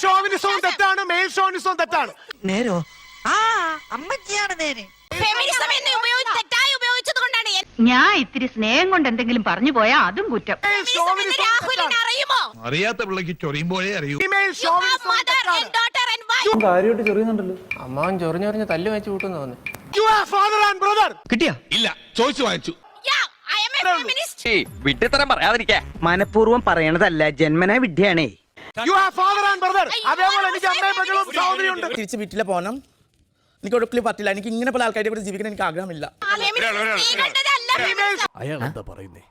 ഷോവിനിസവും തെറ്റാണ്, മെയിൽ ഷോവിനിസവും തെറ്റാണ്. നേരോ? ആ അമ്മച്ചിയാണ് നേരെ. ഫെമിനിസം എന്ന് തെറ്റായി ഉപയോഗിച്ചത് കൊണ്ടാണ് ഞാൻ ഇത്തിരി സ്നേഹം കൊണ്ട് എന്തെങ്കിലും പറഞ്ഞു പോയാ അതും കുറ്റം. രാഹുലിന് അറിയുമോ? അറിയാത്ത പിള്ളക്ക് ചൊറിയുമ്പോഴേ അറിയൂ. കാര്യമായിട്ട് ചൊറിയുന്നുണ്ടല്ലോ. അമ്മാവൻ ചൊറിഞ്ഞൊറിഞ്ഞ് തല്ല് വെച്ച് കൂട്ടുന്നു തോന്നുന്നു. കിട്ടിയാ? ഇല്ല, ചോദിച്ചു വാങ്ങിച്ചു. വിഡ്ഢിത്തരം പറയാതിരിക്കാ. മനഃപൂർവ്വം പറയണതല്ല, ജന്മനാ വിഡ്ഢിയാണേ. തിരിച്ച് വീട്ടിലെ പോകണം. എനിക്ക് ഒടുക്കലും പറ്റില്ല. എനിക്ക് ഇങ്ങനെ പല ആൾക്കാരുടെ കൂടെ ജീവിക്കാൻ എനിക്ക് ആഗ്രഹമില്ല. അയാൾ എന്താ പറയുന്നേ?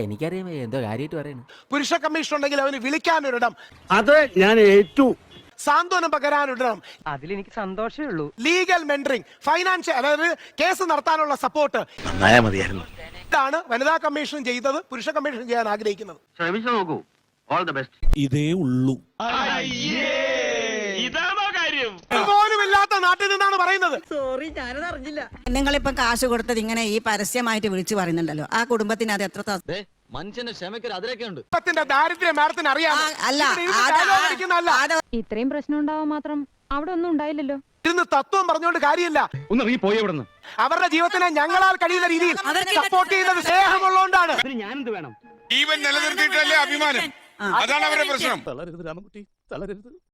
എനിക്കറിയാം എന്തോ കാര്യമായിട്ട് പറയുന്നു. പുരുഷ കമ്മീഷൻ ഉണ്ടെങ്കിൽ അവന് വിളിക്കാനൊരിടം, അത് ഞാൻ ഏറ്റു. സാന്ത്വനം പകരാനൊരിടം, അതിലെനിക്ക് സന്തോഷമേ ഉള്ളൂ. ലീഗൽ മെന്ററിംഗ്, ഫൈനാൻഷ്യൽ, അതായത് കേസ് നടത്താനുള്ള സപ്പോർട്ട്. നന്നായാ മതിയായിരുന്നു. ഇതാണ് വനിതാ കമ്മീഷൻ ചെയ്തത്, പുരുഷ കമ്മീഷൻ ചെയ്യാൻ ആഗ്രഹിക്കുന്നത്. ശ്രമിച്ചു നോക്കൂ. All the best. ഇതേ ഉള്ളൂ. പോലും ഇല്ലാത്ത നാട്ടിൽ നിന്നാണ് പറയുന്നത്. സോറി, ഞാനത് അറിഞ്ഞില്ല. നിങ്ങളിപ്പം കാശ് കൊടുത്തത് ഇങ്ങനെ ഈ പരസ്യമായിട്ട് വിളിച്ചു പറയുന്നുണ്ടല്ലോ, ആ കുടുംബത്തിന് അത് എത്ര മനുഷ്യന്റെ ക്ഷമയ്ക്ക് അതിരൊക്കെ ഉണ്ട്. കുടുംബത്തിന്റെ ദാരിദ്ര്യം മാഡത്തിന് അറിയാം. ഇത്രയും പ്രശ്നം ഉണ്ടാവാൻ മാത്രം അവിടെ ഒന്നും ഉണ്ടായില്ലല്ലോ. ഇരുന്ന് തത്വം പറഞ്ഞുകൊണ്ട് കാര്യമില്ല. ഒന്ന് നീ പോയി എവിടെ നിന്ന്? അവരുടെ ജീവിതത്തിനെ ഞങ്ങളാൽ കഴിയുന്ന രീതിയിൽ സപ്പോർട്ട് ചെയ്യുന്നത് സ്നേഹമുള്ളതുകൊണ്ടാണ്. ഞാനെന്ത് വേണം? ജീവൻ നിലനിർത്തിയിട്ടല്ലേ അഭിമാനം. അതാണ് അവരുടെ പ്രശ്നം. തളരരുത് രാമൻകുട്ടി, തളരരുത്.